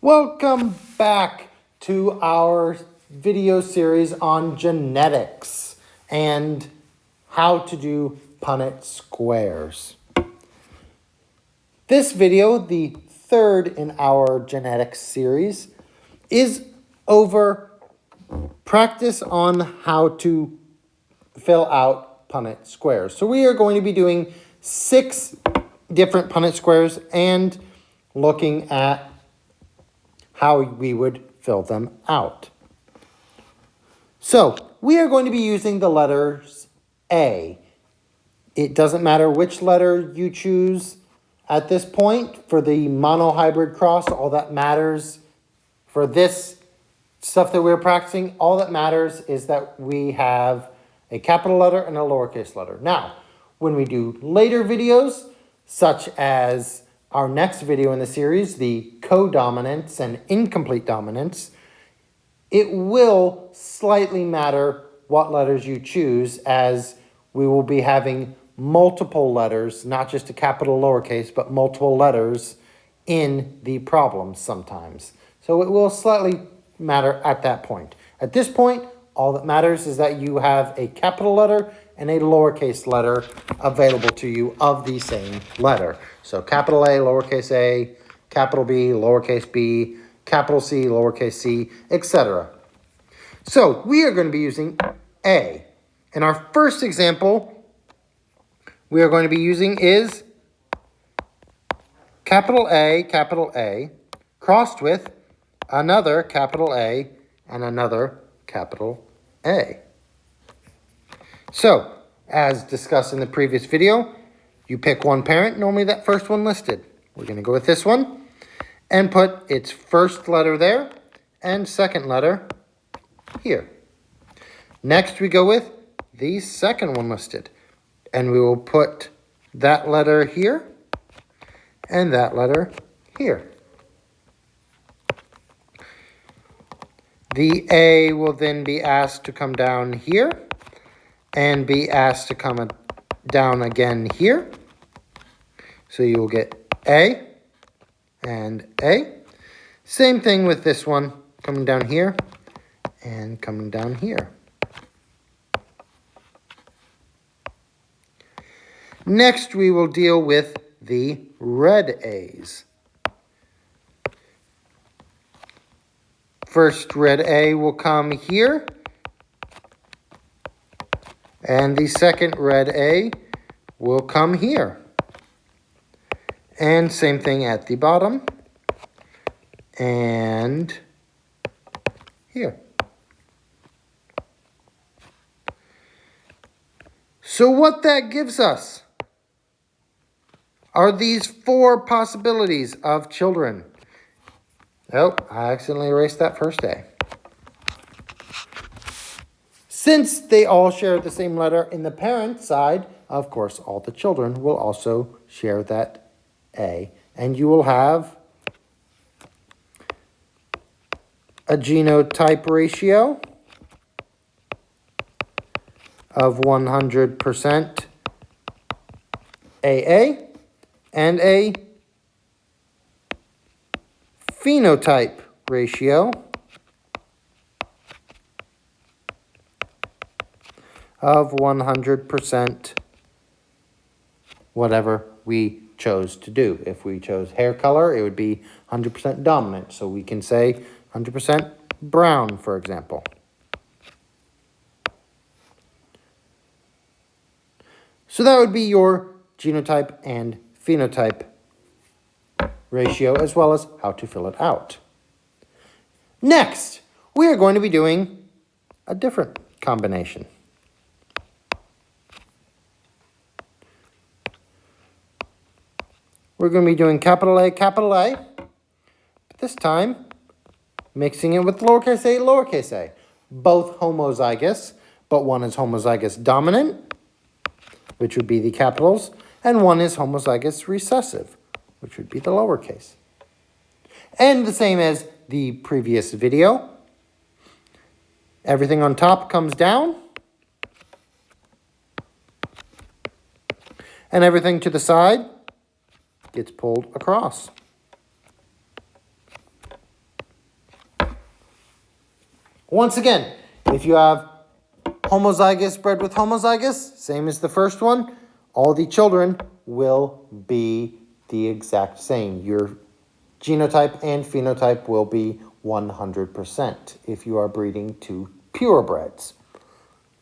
Welcome back to our video series on genetics and how to do Punnett squares. This video, the third in our genetics series, is over practice on how to fill out Punnett squares. So we are going to be doing 6 different Punnett squares and looking at how we would fill them out. So we are going to be using the letters A. It doesn't matter which letter you choose at this point for the monohybrid cross. All that matters for this stuff that we're practicing, all that matters is that we have a capital letter and a lowercase letter. Now, when we do later videos, such as our next video in the series, the codominants and incomplete dominants, it will slightly matter what letters you choose, as we will be having multiple letters, not just a capital lowercase, but multiple letters in the problems sometimes. So it will slightly matter at that point. At this point, all that matters is that you have a capital letter and a lowercase letter available to you of the same letter. So capital A, lowercase a, capital B, lowercase b, capital C, lowercase c, etc. So we are going to be using A. And our first example we are going to be using is capital A, crossed with another capital A and another capital A. So, as discussed in the previous video, you pick one parent, normally that first one listed. We're going to go with this one and put its first letter there and second letter here. Next, we go with the second one listed, and we will put that letter here and that letter here. The A will then be asked to come down here and be asked to come down again here. So you will get A and A. Same thing with this one, coming down here and coming down here. Next, we will deal with the red A's. First red A will come here, and the second red A will come here. And same thing at the bottom and here. So what that gives us are these 4 possibilities of children. Oh, I accidentally erased that first A. Since they all share the same letter in the parent side, of course, all the children will also share that A. And you will have a genotype ratio of 100% AA and a phenotype ratio of 100% whatever we chose to do. If we chose hair color, it would be 100% dominant. So we can say 100% brown, for example. So that would be your genotype and phenotype ratio, as well as how to fill it out. Next, we are going to be doing a different combination. We're going to be doing capital A, but this time mixing it with lowercase a. Both homozygous, but one is homozygous dominant, which would be the capitals, and one is homozygous recessive, which would be the lowercase. And the same as the previous video, everything on top comes down, and everything to the side gets pulled across. Once again, if you have homozygous bred with homozygous, same as the first one, all the children will be the exact same. Your genotype and phenotype will be 100% if you are breeding two purebreds.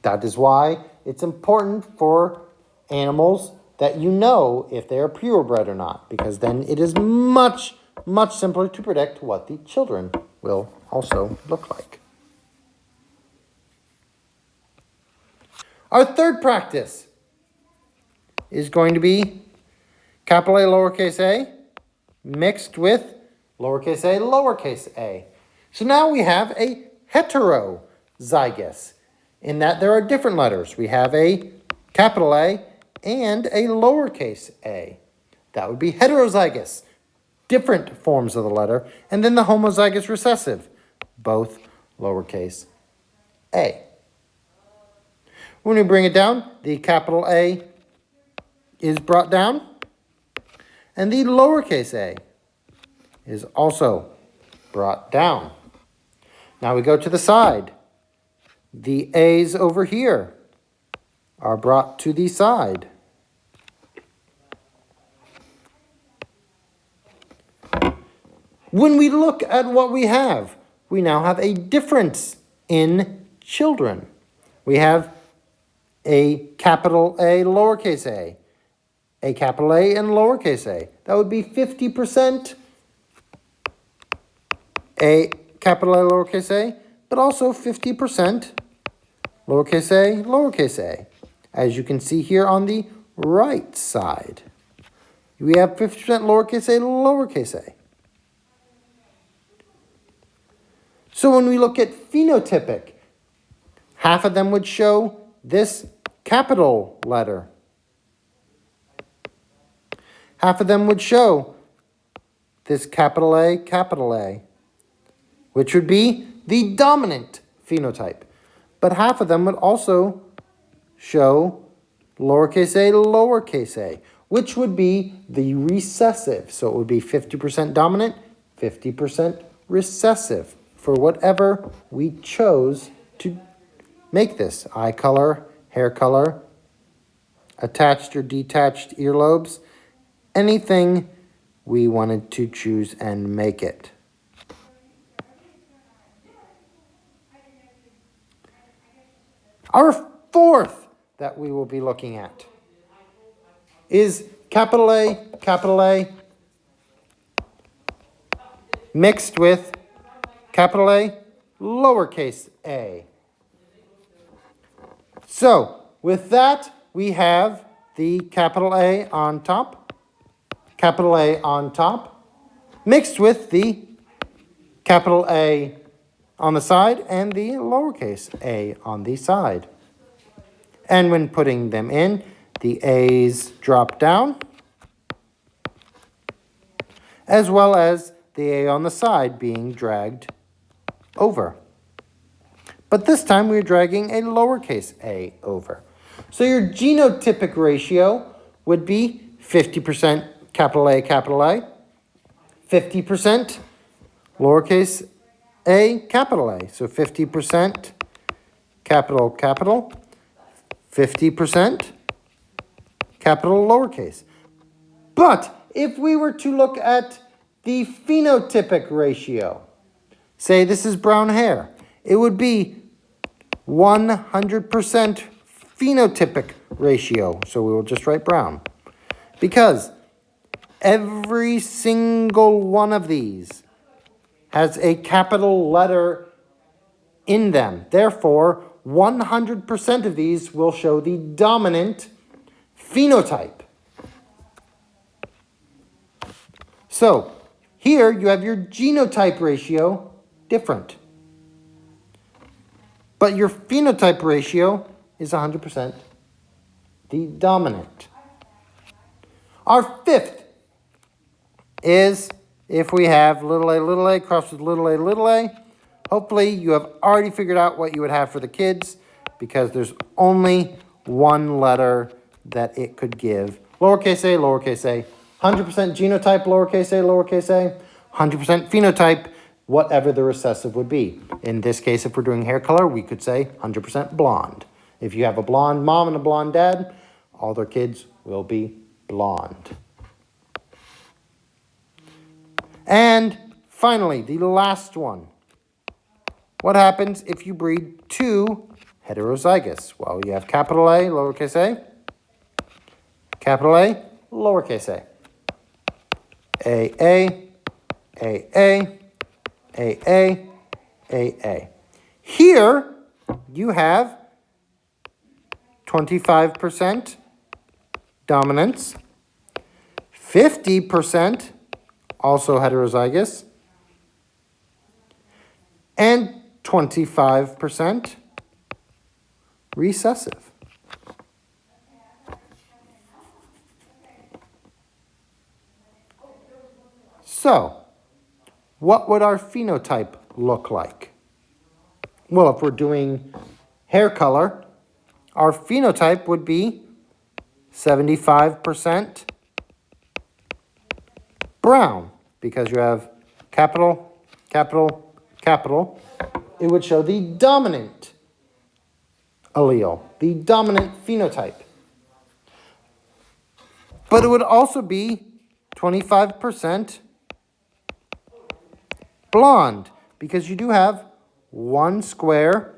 That is why it's important for animals that you know if they are purebred or not, because then it is much, much simpler to predict what the children will also look like. Our third practice is going to be capital A, lowercase a, mixed with lowercase a. So now we have a heterozygous, in that there are different letters. We have a capital A and a lowercase a. That would be heterozygous, different forms of the letter. And then the homozygous recessive, both lowercase a. When we bring it down, the capital A is brought down, and the lowercase a is also brought down. Now we go to the side. The A's over here are brought to the side. When we look at what we now have a difference in children. We have a capital A, lowercase a capital A and lowercase a. That would be 50% a capital A, lowercase a, but also 50% lowercase a. As you can see here on the right side, we have 50% lowercase a. So when we look at phenotypic, half of them would show this capital letter. Half of them would show this capital A, which would be the dominant phenotype. But half of them would also show lowercase a, which would be the recessive. So it would be 50% dominant, 50% recessive for whatever we chose to make this. Eye color, hair color, attached or detached earlobes, anything we wanted to choose and make it. Our fourth that we will be looking at is capital A, mixed with capital A, lowercase a. So, with that, we have the capital A on top, mixed with the capital A on the side and the lowercase a on the side. And when putting them in, the A's drop down, as well as the A on the side being dragged over. But this time we're dragging a lowercase a over. So your genotypic ratio would be 50% capital A, 50% lowercase a, capital A. So 50% capital, 50% capital lowercase. But if we were to look at the phenotypic ratio, say this is brown hair, it would be 100% phenotypic ratio. So we will just write brown, because every single one of these has a capital letter in them. Therefore, 100% of these will show the dominant phenotype. So, here you have your genotype ratio different. But your phenotype ratio is 100% the dominant. Our fifth is if we have little a crossed with little a, hopefully you have already figured out what you would have for the kids, because there's only one letter that it could give. Lowercase a, 100% genotype, lowercase a, 100% phenotype, whatever the recessive would be. In this case, if we're doing hair color, we could say 100% blonde. If you have a blonde mom and a blonde dad, all their kids will be blonde. And finally, the last one. What happens if you breed two heterozygous? Well, you have capital A, lowercase a, capital A, lowercase a. A, A. Here, you have 25% dominance, 50% also heterozygous, and 25% recessive. So, what would our phenotype look like? Well, if we're doing hair color, our phenotype would be 75% brown, because you have capital, capital, capital. It would show the dominant allele, the dominant phenotype. But it would also be 25% blonde, because you do have one square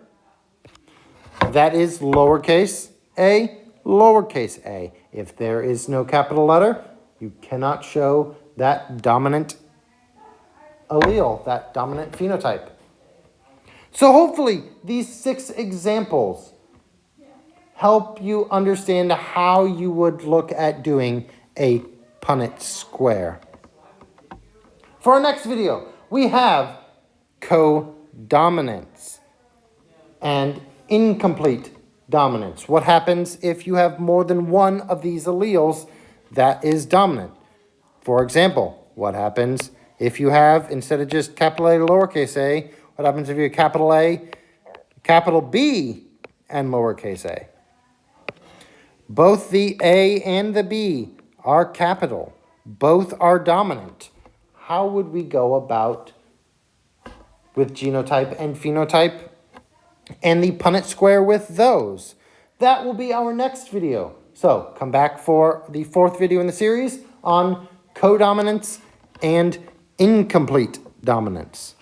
that is lowercase a, lowercase a. If there is no capital letter, you cannot show that dominant allele, that dominant phenotype. So hopefully these 6 examples help you understand how you would look at doing a Punnett square. For our next video, we have codominance and incomplete dominance. What happens if you have more than one of these alleles that is dominant? For example, what happens if you have, instead of just capital A, lowercase a, what happens if you have capital A, capital B, and lowercase a? Both the A and the B are capital. Both are dominant. How would we go about with genotype and phenotype and the Punnett square with those? That will be our next video. So come back for the 4th video in the series on codominance and incomplete dominance.